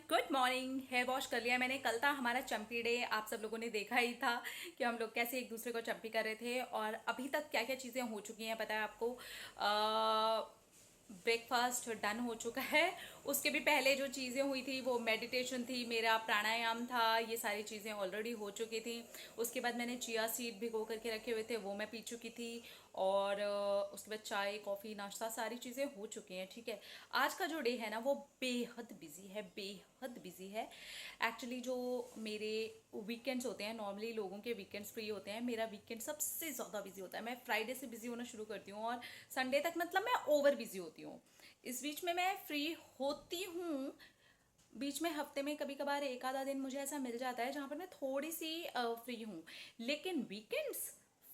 Good morning. Hair wash कर लिया मैंने। कल था हमारा चंपी डे, आप सब लोगों ने देखा ही था कि हम लोग कैसे एक दूसरे को चंपी कर रहे थे। और अभी तक क्या क्या चीज़ें हो चुकी हैं पता है आपको। ब्रेकफास्ट डन हो चुका है। उसके भी पहले जो चीज़ें हुई थी वो मेडिटेशन थी, मेरा प्राणायाम था, ये सारी चीज़ें ऑलरेडी हो चुकी थी। उसके बाद मैंने चिया सीड भिगो करके रखे हुए थे, वो मैं पी चुकी थी। और उसके बाद चाय कॉफ़ी नाश्ता सारी चीज़ें हो चुकी हैं। ठीक है, आज का जो डे है ना वो बेहद बिजी है, बेहद बिजी है। एक्चुअली जो मेरे वीकेंड्स होते हैं, नॉर्मली लोगों के वीकेंड्स फ्री होते हैं, मेरा वीकेंड सबसे ज़्यादा बिजी होता है। मैं फ्राइडे से बिजी होना शुरू करती हूँ और संडे तक मतलब मैं ओवर बिजी होती हूँ। इस बीच में मैं फ्री होती हूँ, बीच में हफ्ते में कभी कभार एक आधा दिन मुझे ऐसा मिल जाता है जहाँ पर मैं थोड़ी सी फ्री हूँ। लेकिन वीकेंड्स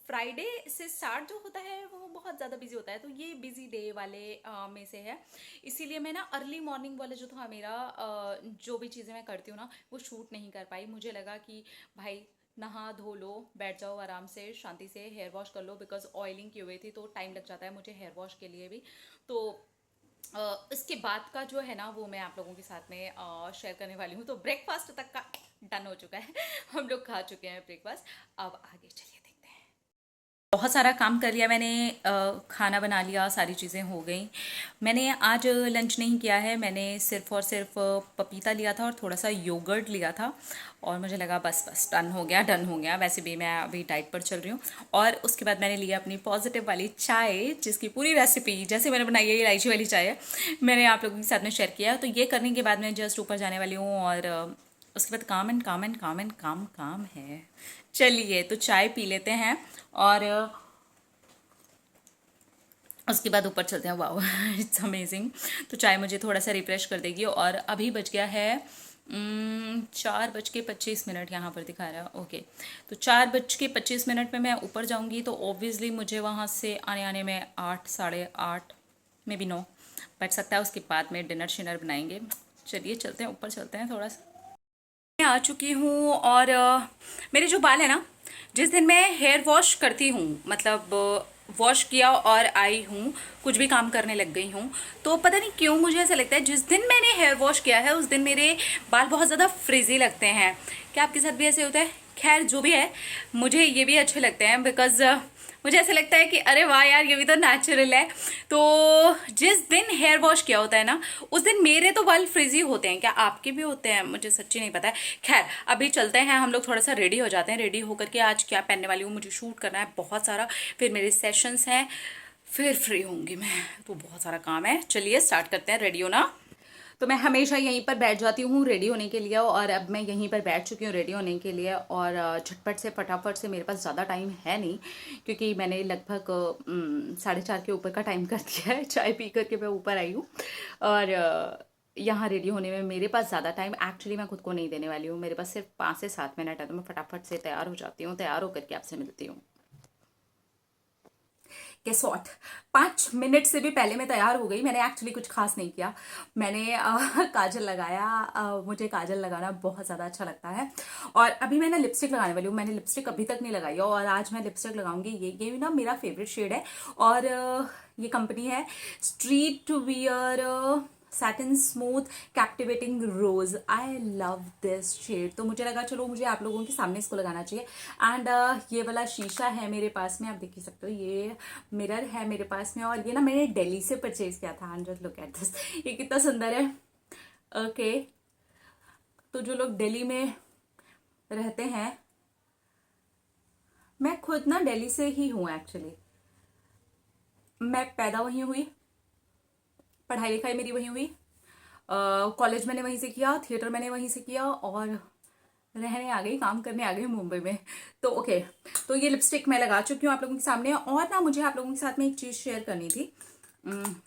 फ्राइडे से स्टार्ट जो होता है वो बहुत ज़्यादा बिजी होता है, तो ये बिजी डे वाले में से है। इसीलिए मैं ना अर्ली मॉर्निंग वाला जो था मेरा जो भी चीज़ें मैं करती हूँ ना वो शूट नहीं कर पाई। मुझे लगा कि भाई नहा धो लो, बैठ जाओ आराम से शांति से, हेयर वॉश कर लो, बिकॉज ऑयलिंग की हुई थी तो टाइम लग जाता है मुझे हेयर वॉश के लिए भी। तो इसके बाद का जो है ना वो मैं आप लोगों के साथ में शेयर करने वाली हूँ। तो ब्रेकफास्ट तक का डन हो चुका है हम लोग खा चुके हैं ब्रेकफास्ट। अब आगे चलिए देखते हैं। बहुत सारा काम कर लिया मैंने, खाना बना लिया, सारी चीज़ें हो गई। मैंने आज लंच नहीं किया है, मैंने सिर्फ और सिर्फ पपीता लिया था और थोड़ा सा योगर्ट लिया था। और मुझे लगा बस बस डन हो गया, डन हो गया। वैसे भी मैं अभी डाइट पर चल रही हूँ। और उसके बाद मैंने लिया अपनी पॉजिटिव वाली चाय, जिसकी पूरी रेसिपी जैसे मैंने बनाई है, ये इलायची वाली चाय है, मैंने आप लोगों के साथ में शेयर किया। तो ये करने के बाद मैं जस्ट ऊपर जाने वाली हूँ और उसके बाद काम एंड काम एंड काम एंड काम काम है। चलिए तो चाय पी लेते हैं और उसके बाद ऊपर चलते हैं। Wow it's amazing. तो चाय मुझे थोड़ा सा रिफ्रेश कर देगी। और अभी बज गया है 4:25 यहाँ पर दिखा रहा है। ओके, तो 4:25 में मैं ऊपर जाऊंगी तो ऑब्वियसली मुझे वहाँ से आने आने में 8 8:30 में भी 9 बज सकता है। उसके बाद में डिनर शिनर बनाएंगे। चलिए चलते हैं, ऊपर चलते हैं थोड़ा सा। मैं आ चुकी हूँ और मेरे जो बाल है ना, जिस दिन मैं हेयर वॉश करती हूँ, मतलब वॉश किया और आई हूँ, कुछ भी काम करने लग गई हूँ, तो पता नहीं क्यों मुझे ऐसा लगता है जिस दिन मैंने हेयर वॉश किया है उस दिन मेरे बाल बहुत ज़्यादा फ्रिजी लगते हैं। क्या आपके साथ भी ऐसे होता है? खैर जो भी है, मुझे ये भी अच्छे लगते हैं बिकॉज मुझे ऐसा लगता है कि अरे वाह यार, ये भी तो नेचुरल है। तो जिस दिन हेयर वॉश किया होता है ना उस दिन मेरे तो बाल फ्रिजी होते हैं। क्या आपके भी होते हैं? मुझे सच्ची नहीं पता है। खैर अभी चलते हैं, हम लोग थोड़ा सा रेडी हो जाते हैं। रेडी होकर के आज क्या पहनने वाली हूँ, मुझे शूट करना है बहुत सारा, फिर मेरे सेशंस हैं, फिर फ्री होंगी मैं, तो बहुत सारा काम है। चलिए स्टार्ट करते हैं। रेडी हो ना? तो मैं हमेशा यहीं पर बैठ जाती हूँ रेडी होने के लिए, और अब मैं यहीं पर बैठ चुकी हूँ रेडी होने के लिए। और झटपट से फटाफट से, मेरे पास ज़्यादा टाइम है नहीं क्योंकि मैंने लगभग 4:30 के ऊपर का टाइम कर दिया है। चाय पी करके मैं ऊपर आई हूँ और यहाँ रेडी होने में मेरे पास ज़्यादा टाइम एक्चुअली मैं खुद को नहीं देने वाली हूँ। मेरे पास सिर्फ 5 से 7 मिनट है, तो मैं फटाफट से तैयार हो जाती हूँ। तैयार होकर के आपसे मिलती हूँ। गेस व्हाट, 5 मिनट से भी पहले मैं तैयार हो गई। मैंने एक्चुअली कुछ खास नहीं किया। मैंने काजल लगाया। मुझे काजल लगाना बहुत ज़्यादा अच्छा लगता है। और अभी मैं ना लिपस्टिक लगाने वाली हूँ। मैंने लिपस्टिक अभी तक नहीं लगाई है और आज मैं लिपस्टिक लगाऊंगी। ये भी ना मेरा फेवरेट शेड है। और ये कंपनी है street wear satin smooth captivating rose. I love this shade, तो मुझे लगा चलो मुझे आप लोगों के सामने इसको लगाना चाहिए। एंड ये वाला शीशा है मेरे पास में, आप देख ही सकते हो, ये मिरर है मेरे पास में। और ये ना मैंने दिल्ली से परचेज किया था। And just look at this, ये कितना सुंदर है। ओके, तो जो लोग दिल्ली में रहते हैं, मैं खुद ना दिल्ली से ही हूँ एक्चुअली। मैं पैदा वहीं हुई, पढ़ाई लिखाई मेरी वहीं हुई, कॉलेज मैंने वहीं से किया, थिएटर मैंने वहीं से किया, और रहने आ गई, काम करने आ गई मुंबई में। तो ओके, तो ये लिपस्टिक मैं लगा चुकी हूँ आप लोगों के सामने। और ना मुझे आप लोगों के साथ में एक चीज़ शेयर करनी थी।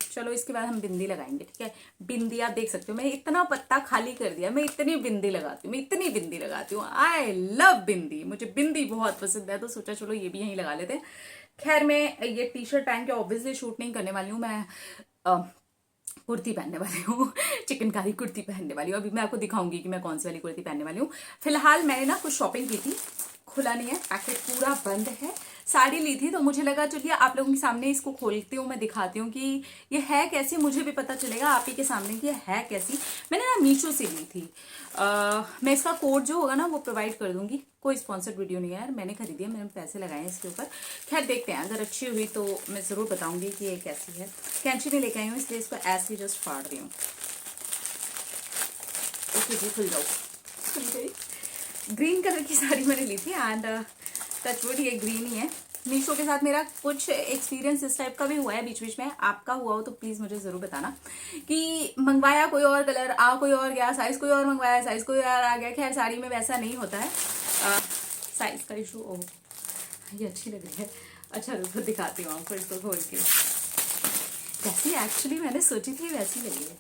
चलो इसके बाद हम बिंदी लगाएंगे, ठीक है। बिंदी आप देख सकते हो, मैंने इतना पत्ता खाली कर दिया। मैं इतनी बिंदी लगाती हूँ, मैं इतनी बिंदी लगाती हूँ। आई लव बिंदी, मुझे बिंदी बहुत पसंद है, तो सोचा चलो ये भी यहीं लगा लेते हैं। खैर मैं ये टी शर्ट पहन के ऑब्वियसली शूट नहीं करने वाली हूँ। मैं कुर्ती पहनने वाली हूँ चिकनकारी कुर्ती पहनने वाली हूँ। अभी मैं आपको दिखाऊंगी कि मैं कौन सी वाली कुर्ती पहनने वाली हूँ। फिलहाल मैंने ना कुछ शॉपिंग की थी, खुला नहीं है, पैकेट पूरा बंद है, साड़ी ली थी, तो मुझे लगा चलिए आप लोगों के सामने इसको खोलती हूँ, मैं दिखाती हूँ कि ये है कैसी, मुझे भी पता चलेगा आप ही के सामने कि ये है कैसी। मैंने ना मीशो से ली थी। मैं इसका कोड जो होगा ना वो प्रोवाइड कर दूंगी। कोई स्पॉन्सर्ड वीडियो नहीं है यार, मैंने खरीदी है, मैंने पैसे लगाए हैं इसके ऊपर। खैर देखते हैं, अगर अच्छी हुई तो मैं ज़रूर बताऊंगी कि ये कैसी है। कैंची नहीं लेके आई हूँ इसलिए इसको ऐसे जस्ट फाड़ रही हूँ। ओके जी, खुल जाओ, खुल गई। ग्रीन कलर की साड़ी मैंने ली थी एंड टचवुड ये ग्रीन ही है। मीशो के साथ मेरा कुछ एक्सपीरियंस इस टाइप का भी हुआ है बीच बीच में। आपका हुआ हो तो प्लीज़ मुझे ज़रूर बताना कि मंगवाया कोई और कलर, आ कोई और गया, साइज़ कोई और मंगवाया, साइज़ कोई और आ गया। खैर साड़ी में वैसा नहीं होता है, साइज़ का इशू। ओह ये अच्छी लग रही है। अच्छा रुको दिखाती हूँ आपको इसको खोल के। जैसी एक्चुअली मैंने सोची थी वैसी लगी है।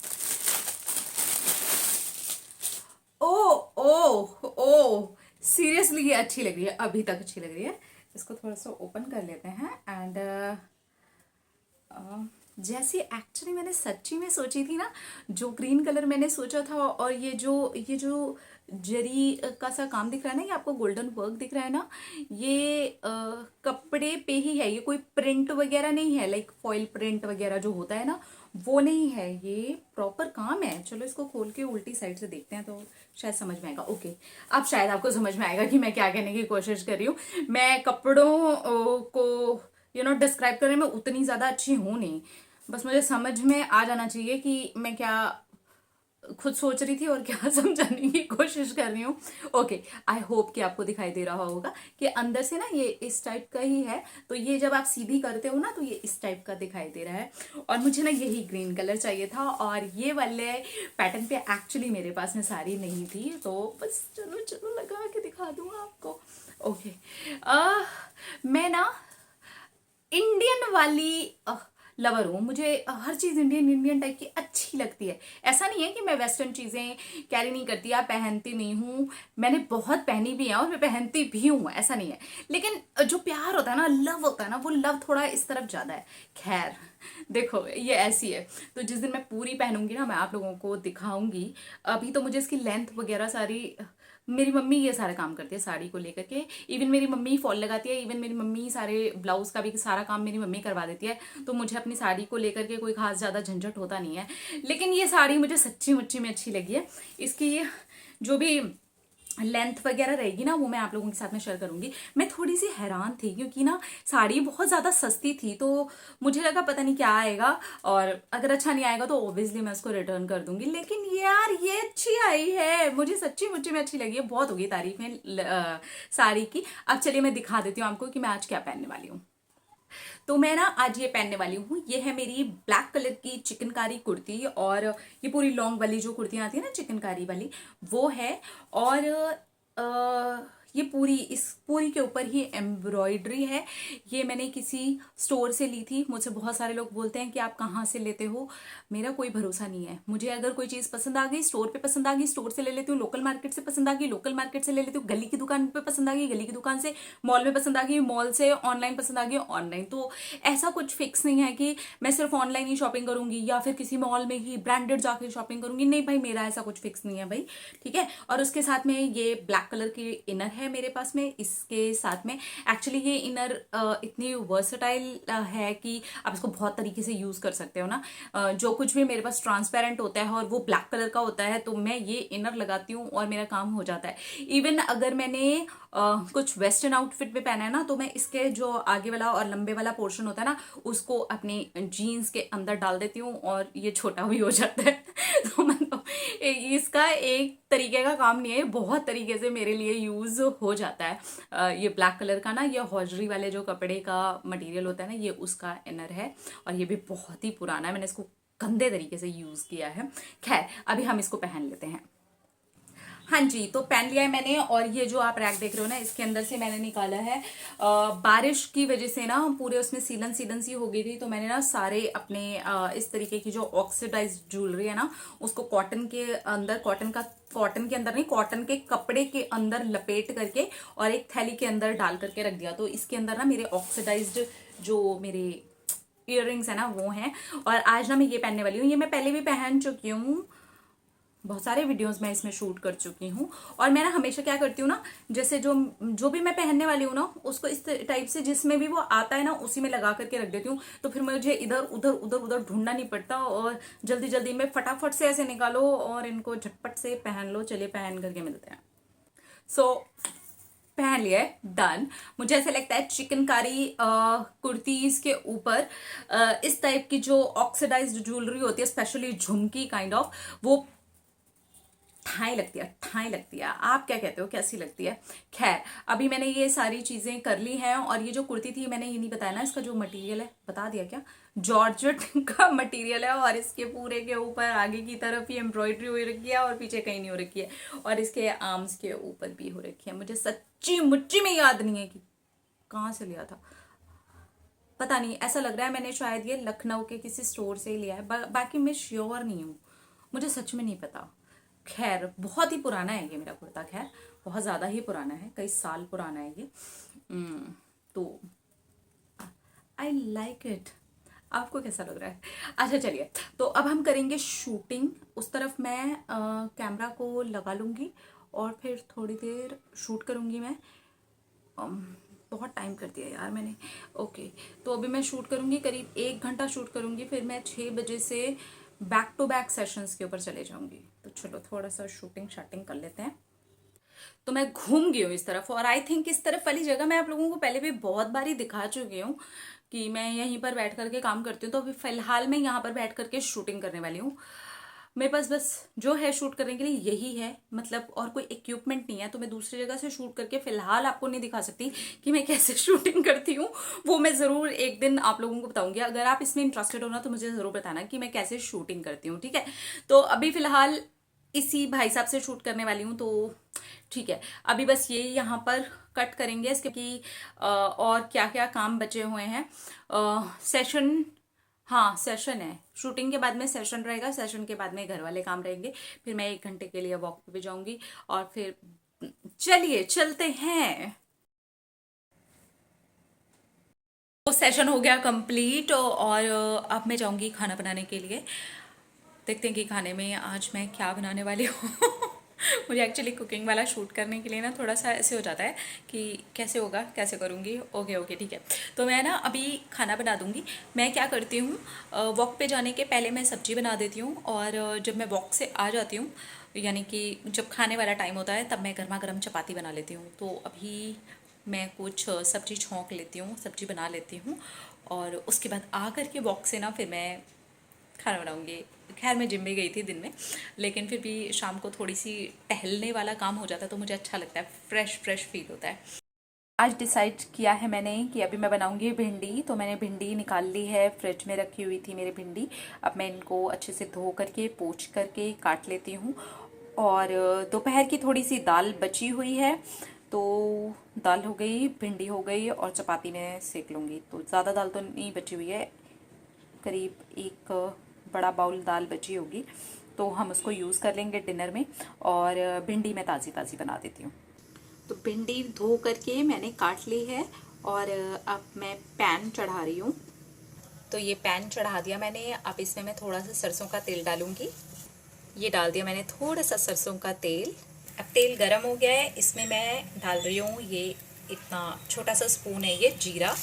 ओ ओ ओ सीरियसली ये अच्छी लग रही है, अभी तक अच्छी लग रही है। इसको थोड़ा सा ओपन कर लेते हैं एंड जैसी एक्चुअली मैंने सच्ची में सोची थी ना, जो ग्रीन कलर मैंने सोचा था, और ये जो जरी का सा काम दिख रहा है ना, ये आपको गोल्डन वर्क दिख रहा है ना, ये कपड़े पे ही है। ये कोई प्रिंट वगैरह नहीं है, लाइक फॉइल प्रिंट वगैरह जो होता है ना, वो नहीं है, ये प्रॉपर काम है। चलो इसको खोल के उल्टी साइड से देखते हैं तो शायद समझ में आएगा। ओके, अब शायद आपको समझ में आएगा कि मैं क्या कहने की कोशिश कर रही हूँ। मैं कपड़ों को डिस्क्राइब करने में उतनी ज्यादा अच्छी हूं नहीं, बस मुझे समझ में आ जाना चाहिए कि मैं क्या खुद सोच रही थी और क्या समझाने की कोशिश कर रही हूँ। ओके, आई होप कि आपको दिखाई दे रहा होगा कि अंदर से ना ये इस टाइप का ही है, तो ये जब आप सीधी करते हो ना तो ये इस टाइप का दिखाई दे रहा है। और मुझे ना यही ग्रीन कलर चाहिए था, और ये वाले पैटर्न पे एक्चुअली मेरे पास में साड़ी नहीं थी, तो बस चलो चलो लगा के दिखा दूंगा आपको। ओके, मैं ना इंडियन वाली लवर हूँ। मुझे हर चीज़ इंडियन इंडियन टाइप की अच्छी लगती है। ऐसा नहीं है कि मैं वेस्टर्न चीज़ें कैरी नहीं करती या पहनती नहीं हूँ, मैंने बहुत पहनी भी है और मैं पहनती भी हूँ, ऐसा नहीं है। लेकिन जो प्यार होता है ना, लव होता है ना, वो लव थोड़ा इस तरफ ज़्यादा है। खैर देखो ये ऐसी है, तो जिस दिन मैं पूरी पहनूंगी ना मैं आप लोगों को दिखाऊंगी। अभी तो मुझे इसकी लेंथ वगैरह सारी, मेरी मम्मी ये सारा काम करती है साड़ी को लेकर के। इवन मेरी मम्मी ही फॉल लगाती है, इवन मेरी मम्मी सारे ब्लाउज का भी सारा काम मेरी मम्मी करवा देती है, तो मुझे अपनी साड़ी को लेकर के कोई खास ज़्यादा झंझट होता नहीं है। लेकिन ये साड़ी मुझे सच्ची मुच्ची में अच्छी लगी है। इसकी ये जो भी लेंथ वगैरह रहेगी ना वो मैं आप लोगों के साथ में शेयर करूंगी। मैं थोड़ी सी हैरान थी क्योंकि ना साड़ी बहुत ज़्यादा सस्ती थी, तो मुझे लगा पता नहीं क्या आएगा, और अगर अच्छा नहीं आएगा तो ऑब्वियसली मैं उसको रिटर्न कर दूंगी। लेकिन यार ये अच्छी आई है, मुझे सच्ची मुच्ची में अच्छी लगी है। बहुत होगी तारीफें साड़ी की। अब चलिए मैं दिखा देती हूँ आपको कि मैं आज क्या पहनने वाली हूँ। तो मैं ना आज ये पहनने वाली हूँ, ये है मेरी ब्लैक कलर की चिकनकारी कुर्ती, और ये पूरी लॉन्ग वाली जो कुर्तियाँ आती है ना चिकनकारी वाली, वो है। और ये पूरी, इस पूरी के ऊपर ही एम्ब्रॉयडरी है। ये मैंने किसी स्टोर से ली थी। मुझसे बहुत सारे लोग बोलते हैं कि आप कहाँ से लेते हो, मेरा कोई भरोसा नहीं है। मुझे अगर कोई चीज़ पसंद आ गई, स्टोर पे पसंद आ गई, स्टोर से ले लेती हूँ। लोकल मार्केट से पसंद आ गई, लोकल मार्केट से ले लेती हूँ। गली की दुकान पे पसंद आ गई, गली की दुकान से। मॉल में पसंद आ गई, मॉल से। ऑनलाइन पसंद आ गई, ऑनलाइन। तो ऐसा कुछ फिक्स नहीं है कि मैं सिर्फ ऑनलाइन ही शॉपिंग करूंगी या फिर किसी मॉल में ही ब्रांडेड जाके शॉपिंग करूंगी। नहीं भाई, मेरा ऐसा कुछ फिक्स नहीं है भाई, ठीक है। और उसके साथ में ये ब्लैक कलर की इनर है मेरे पास में। इसके साथ में एक्चुअली ये इनर इतनी वर्सटाइल है कि आप इसको बहुत तरीके से यूज कर सकते हो ना। जो कुछ भी मेरे पास ट्रांसपेरेंट होता है और वो ब्लैक कलर का होता है, तो मैं ये इनर लगाती हूँ और मेरा काम हो जाता है। इवन अगर मैंने कुछ वेस्टर्न आउटफिट में पहना है ना, तो मैं इसके जो आगे वाला और लंबे वाला पोर्शन होता है ना, उसको अपनी जीन्स के अंदर डाल देती हूँ और ये छोटा भी हो जाता है। तो मतलब इसका एक तरीके का काम नहीं है, बहुत तरीके से मेरे लिए यूज हो जाता है। ये ब्लैक कलर का ना, ये हॉजरी वाले जो कपड़े का मटेरियल होता है ना, ये उसका इनर है, और ये भी बहुत ही पुराना है। मैंने इसको गंदे तरीके से यूज किया है। खैर अभी हम इसको पहन लेते हैं। हाँ जी, तो पहन लिया है मैंने। और ये जो आप रैक देख रहे हो ना, इसके अंदर से मैंने निकाला है। बारिश की वजह से ना पूरे उसमें सीलन सीलन सी हो गई थी, तो मैंने ना सारे अपने इस तरीके की जो ऑक्सीडाइज ज्वेलरी है ना, उसको कॉटन के अंदर, कॉटन के अंदर नहीं, कॉटन के कपड़े के अंदर लपेट करके और एक थैली के अंदर डाल करके रख दिया। तो इसके अंदर ना मेरे ऑक्सीडाइज्ड जो मेरे इयररिंग्स है ना वो हैं। और आज ना मैं ये पहनने वाली हूँ। ये मैं पहले भी पहन चुकी हूँ, बहुत सारे वीडियोस मैं इसमें शूट कर चुकी हूँ। और मैं ना हमेशा क्या करती हूँ ना, जैसे जो जो भी मैं पहनने वाली हूँ ना, उसको इस टाइप से जिसमें भी वो आता है ना उसी में लगा करके रख देती हूँ, तो फिर मुझे इधर उधर उधर उधर ढूंढना नहीं पड़ता और जल्दी जल्दी में फटाफट से ऐसे निकालो और इनको झटपट से पहन लो। चलिए पहन करके मिलते हैं। सो पहन लिया है, डन। मुझे ऐसा लगता है चिकनकारी कुर्तीज के ऊपर इस टाइप की जो ऑक्सीडाइज्ड ज्वेलरी होती है, स्पेशली झुमकी काइंड ऑफ, वो ठाई लगती है। आप क्या कहते हो, कैसी लगती है? खैर, अभी मैंने ये सारी चीजें कर ली हैं। और ये जो कुर्ती थी, मैंने ये नहीं बताया ना इसका जो मटेरियल है, बता दिया क्या? जॉर्जेट का मटेरियल है और इसके पूरे के ऊपर आगे की तरफ ही एम्ब्रॉयडरी हो रखी है और पीछे कहीं नहीं हो रखी है, और इसके आर्म्स के ऊपर भी हो रखी है। मुझे सच्ची मुच्ची में याद नहीं है कि कहाँ से लिया था, पता नहीं। ऐसा लग रहा है मैंने शायद ये लखनऊ के किसी स्टोर से ही लिया है, बाकी मैं श्योर नहीं हूँ, मुझे सच में नहीं पता। खैर, बहुत ही पुराना है ये मेरा कुर्ता, खैर बहुत ज़्यादा ही पुराना है, कई साल पुराना है ये। तो आई लाइक इट। आपको कैसा लग रहा है? अच्छा चलिए, तो अब हम करेंगे शूटिंग। उस तरफ मैं कैमरा को लगा लूँगी और फिर थोड़ी देर शूट करूँगी मैं। बहुत टाइम कर दिया यार मैंने। ओके, तो अभी मैं शूट करूँगी, करीब 1 घंटा शूट करूँगी, फिर मैं 6 बजे से बैक टू बैक सेशंस के ऊपर चले जाऊँगी। तो चलो थोड़ा सा शूटिंग शाटिंग कर लेते हैं। तो मैं घूम गई हूँ इस तरफ, और आई थिंक इस तरफ वाली जगह मैं आप लोगों को पहले भी बहुत बार ही दिखा चुकी हूँ कि मैं यहीं पर बैठ करके काम करती हूँ। तो अभी फिलहाल मैं यहाँ पर बैठ करके शूटिंग करने वाली हूँ। मेरे पास बस जो है शूट करने के लिए यही है, मतलब और कोई इक्विपमेंट नहीं है। तो मैं दूसरी जगह से शूट करके फिलहाल आपको नहीं दिखा सकती कि मैं कैसे शूटिंग करती हूँ। वो मैं ज़रूर एक दिन आप लोगों को बताऊंगी। अगर आप इसमें इंटरेस्टेड हो ना तो मुझे ज़रूर बताना कि मैं कैसे शूटिंग करती हूँ, ठीक है? तो अभी फिलहाल इसी भाई साहब से शूट करने वाली हूँ, तो ठीक है। अभी बस ये यहाँ पर कट करेंगे इसके कि और क्या क्या काम बचे हुए हैं। सेशन, हाँ सेशन है, शूटिंग के बाद में सेशन रहेगा, सेशन के बाद में घर वाले काम रहेंगे, फिर मैं 1 घंटे के लिए वॉक पे भी जाऊंगी और फिर चलिए चलते हैं। वो सेशन हो गया कंप्लीट और अब मैं जाऊंगी खाना बनाने के लिए। देखते हैं कि खाने में आज मैं क्या बनाने वाली हूँ। मुझे एक्चुअली कुकिंग वाला शूट करने के लिए ना थोड़ा सा ऐसे हो जाता है कि कैसे होगा, कैसे करूँगी। ओके ओके ठीक है, तो मैं ना अभी खाना बना दूँगी। मैं क्या करती हूँ, वॉक पे जाने के पहले मैं सब्जी बना देती हूँ, और जब मैं वॉक से आ जाती हूँ, यानी कि जब खाने वाला टाइम होता है, तब मैं गर्मा गर्म चपाती बना लेती हूँ। तो अभी मैं कुछ सब्जी छौंक लेती हूँ, सब्जी बना लेती हूँ, और उसके बाद आ करके वॉक से ना फिर मैं खाना बनाऊंगी। खैर मैं जिम भी गई थी दिन में, लेकिन फिर भी शाम को थोड़ी सी टहलने वाला काम हो जाता है तो मुझे अच्छा लगता है, फ्रेश फ्रेश फील होता है। आज डिसाइड किया है मैंने कि अभी मैं बनाऊंगी भिंडी। तो मैंने भिंडी निकाल ली है, फ्रिज में रखी हुई थी मेरी भिंडी। अब मैं इनको अच्छे से धो करके पोंछ करके काट लेती हूँ। और दोपहर की थोड़ी सी दाल बची हुई है, तो दाल हो गई, भिंडी हो गई, और चपाती में सेक लूँगी। तो ज़्यादा दाल तो नहीं बची हुई है, करीब एक बड़ा बाउल दाल बची होगी, तो हम उसको यूज़ कर लेंगे डिनर में। और भिंडी मैं ताज़ी ताज़ी बना देती हूँ। तो भिंडी धो करके मैंने काट ली है, और अब मैं पैन चढ़ा रही हूँ। तो ये पैन चढ़ा दिया मैंने। अब इसमें मैं थोड़ा सा सरसों का तेल डालूंगी। ये डाल दिया मैंने थोड़ा सा सरसों का तेल। अब तेल गरम हो गया है, इसमें मैं डाल रही हूँ ये इतना छोटा सा स्पून है ये जीरा।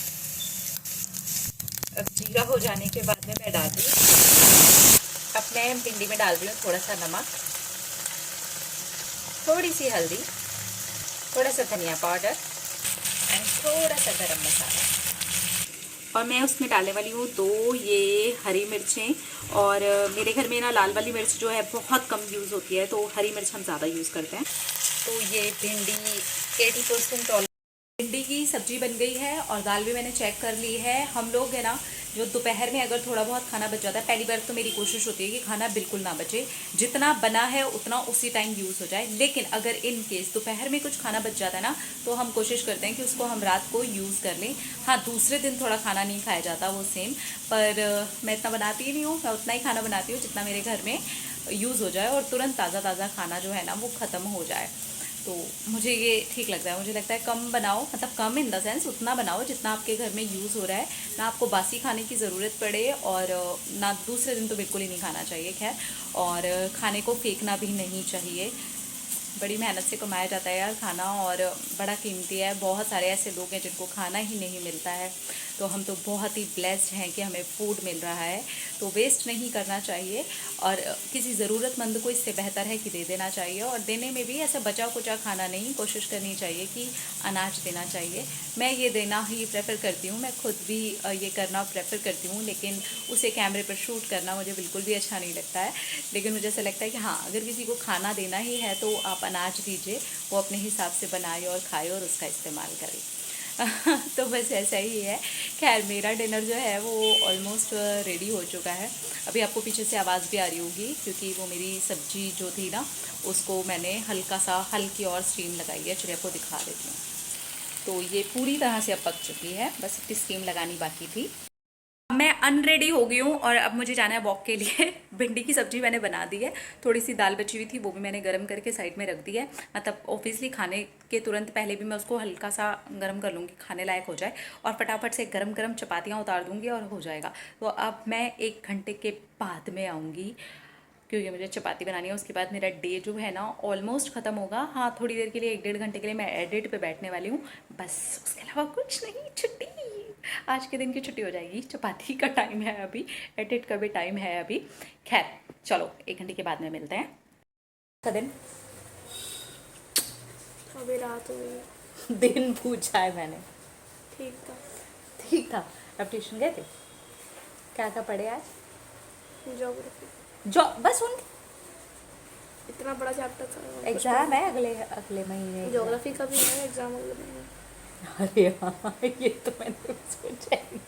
अब जीरा हो जाने के बाद में मैं डाल दी, अब मैं भिंडी में डाल रही हूँ थोड़ा सा नमक, थोड़ी सी हल्दी, थोड़ा सा धनिया पाउडर एंड थोड़ा सा गरम मसाला। और मैं उसमें डालने वाली हूँ 2 ये हरी मिर्चें। और मेरे घर में ना लाल वाली मिर्च जो है बहुत कम यूज़ होती है, तो हरी मिर्च हम ज़्यादा यूज़ करते हैं। तो ये भिंडी 80% भिंडी की सब्जी बन गई है, और दाल भी मैंने चेक कर ली है। हम लोग है ना, जो दोपहर में अगर थोड़ा बहुत खाना बच जाता है, पहली बार तो मेरी कोशिश होती है कि खाना बिल्कुल ना बचे, जितना बना है उतना उसी टाइम यूज़ हो जाए। लेकिन अगर इन केस दोपहर में कुछ खाना बच जाता है ना, तो हम कोशिश करते हैं कि उसको हम रात को यूज़ कर लें। हाँ, दूसरे दिन थोड़ा खाना नहीं खाया जाता वो सेम, पर मैं इतना बनाती ही नहीं हूँ। मैं उतना ही खाना बनाती हूँ जितना मेरे घर में यूज़ हो जाए, और तुरंत ताज़ा ताज़ा खाना जो है ना वो ख़त्म हो जाए। तो मुझे ये ठीक लगता है। मुझे लगता है कम बनाओ, मतलब कम इन द सेंस उतना बनाओ जितना आपके घर में यूज़ हो रहा है, ना आपको बासी खाने की ज़रूरत पड़े और ना दूसरे दिन तो बिल्कुल ही नहीं खाना चाहिए। खैर, और खाने को फेंकना भी नहीं चाहिए। बड़ी मेहनत से कमाया जाता है यार खाना, और बड़ा कीमती है। बहुत सारे ऐसे लोग हैं जिनको खाना ही नहीं मिलता है, तो हम तो बहुत ही ब्लेस्ड हैं कि हमें फूड मिल रहा है। तो वेस्ट नहीं करना चाहिए, और किसी ज़रूरतमंद को इससे बेहतर है कि दे देना चाहिए। और देने में भी ऐसा बचा कुचा खाना नहीं, कोशिश करनी चाहिए कि अनाज देना चाहिए। मैं ये देना ही प्रेफर करती हूँ, मैं खुद भी ये करना प्रेफर करती हूँ, लेकिन उसे कैमरे पर शूट करना मुझे बिल्कुल भी अच्छा नहीं लगता है। लेकिन मुझे ऐसा लगता है कि हाँ, अगर किसी को खाना देना ही है तो आप अनाज दीजिए, वो अपने हिसाब से बनाए और खाए और उसका इस्तेमाल करे। तो बस ऐसा ही है। खैर, मेरा डिनर जो है वो ऑलमोस्ट रेडी हो चुका है। अभी आपको पीछे से आवाज़ भी आ रही होगी, क्योंकि वो मेरी सब्जी जो थी ना, उसको मैंने हल्की और स्टीम लगाई है। चलिए आपको दिखा देती हूँ। तो ये पूरी तरह से अब पक चुकी है, बस इसकी स्टीम लगानी बाकी थी। मैं अनरेडी हो गई हूँ और अब मुझे जाना है वॉक के लिए। भिंडी की सब्जी मैंने बना दी है, थोड़ी सी दाल बची हुई थी, वो भी मैंने गर्म करके साइड में रख दी है। मतलब ऑब्वियसली खाने के तुरंत पहले भी मैं उसको हल्का सा गर्म कर लूँगी, खाने लायक हो जाए, और फटाफट से गरम गरम चपातियाँ उतार दूँगी और हो जाएगा। तो अब मैं 1 घंटे के बाद में आऊँगी, क्योंकि मुझे चपाती बनानी है। उसके बाद मेरा डे जो है ना ऑलमोस्ट ख़त्म होगा। हाँ, थोड़ी देर के लिए 1-1.5 घंटे के लिए मैं एडिट पे बैठने वाली हूँ, बस उसके अलावा कुछ नहीं। छुट्टी, आज के दिन की छुट्टी हो जाएगी। चपाती का टाइम है अभी, एडिट का भी टाइम है अभी। खैर चलो, 1 घंटे के बाद में मिलते हैं। का दिन अभी रात हो गई। दिन पूछा है मैंने। ठीक था। ठीक था। अब ट्यूशन गए थे? क्या क्या पढ़े आज? ज्योग्राफी। जो बस उन इतना बड़ा चैप्टर था। एग्ज़ाम है अगले अगले महीने। ज्योग्राफी का भी है एग्जाम अगले महीने। अरे हाँ, ये तो मैंने सोचा ही।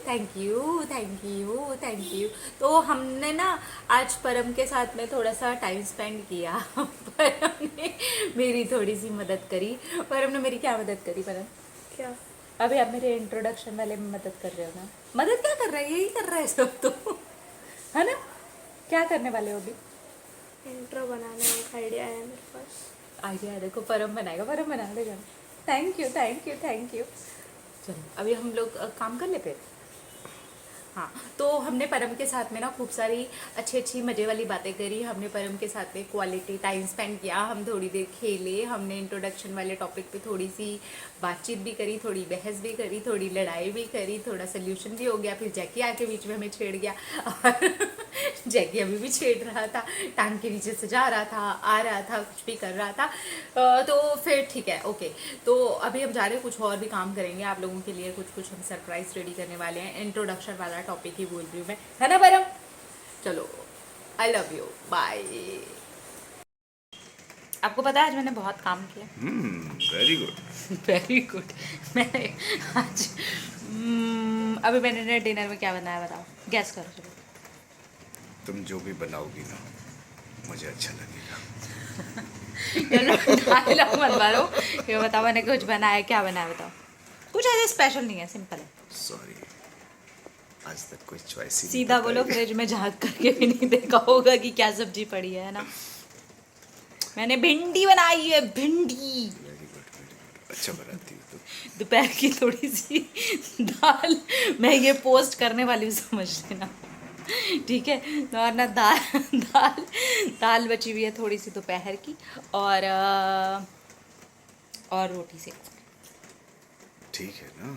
Thank you, thank you, thank you. तो हमने ना आज परम के साथ में थोड़ा सा टाइम स्पेंड किया। परम ने मेरी थोड़ी सी मदद करी। परम ने मेरी क्या मदद करी परम? क्या? अभी आप मेरे इंट्रोडक्शन वाले में मदद कर रहे हो ना? मदद क्या कर रहा है, यही कर रहा है सब तो, है ना? क्या करने वाले हो अभी? इंट्रो बनाने का एक आइडिया है मेरे पास। आइडिया देखो, परम बनाएगा, परम बना देगा। Thank you, thank you, thank you. चलो अभी हम लोग काम कर ले फिर। हाँ, तो हमने परम के साथ में ना खूब सारी अच्छी अच्छी मज़े वाली बातें करी। हमने परम के साथ में क्वालिटी टाइम स्पेंड किया, हम थोड़ी देर खेले, हमने इंट्रोडक्शन वाले टॉपिक पे थोड़ी सी बातचीत भी करी, थोड़ी बहस भी करी, थोड़ी लड़ाई भी करी, थोड़ा सोल्यूशन भी हो गया। फिर जैकी आके बीच में हमें छेड़ गया, और जैकी अभी भी छेड़ रहा था, टांग के नीचे से जा रहा था, आ रहा था, कुछ भी कर रहा था। तो फिर ठीक है, ओके। तो अभी हम जा रहे हैं, कुछ और भी काम करेंगे आप लोगों के लिए, कुछ कुछ हम सरप्राइज रेडी करने वाले हैं। इंट्रोडक्शन वाला टॉपिक ही बोल रही हूँ मैं, है ना परम? चलो, आई लव यू, बाय। आपको पता है आज मैंने बहुत काम किया। Very good. Very good. मैंने आज अभी मैंने डिनर में क्या बनाया बताओ, गैस करो चलो। तुम जो भी बनाओगी ना, मुझे अच्छा लगेगा। चलो डायलॉग मत मारो। ये बताओ मैंने कुछ बनाया, क्या बनाया बताओ। कुछ ऐसा स्पेशल नहीं है, सिंपल है। सॉरी, आज तक कोई चॉइस ही नहीं सीधा बोलो, बताई। फ्रिज में झाँक करके भी नहीं देखा होगा कि क्या सब्जी पड़ी है ना? मैंने भिंडी बनाई है, भिंडी। वेरी गुड, वेरी गुड, अच्छा बनाती हो तुम। दोपहर की थोड़ी सी दाल मैं ये पोस्ट करने वाली हूँ, समझ लेना, ठीक है? और ना दाल दाल दाल बची हुई है थोड़ी सी दोपहर की, और रोटी से। ठीक है ना?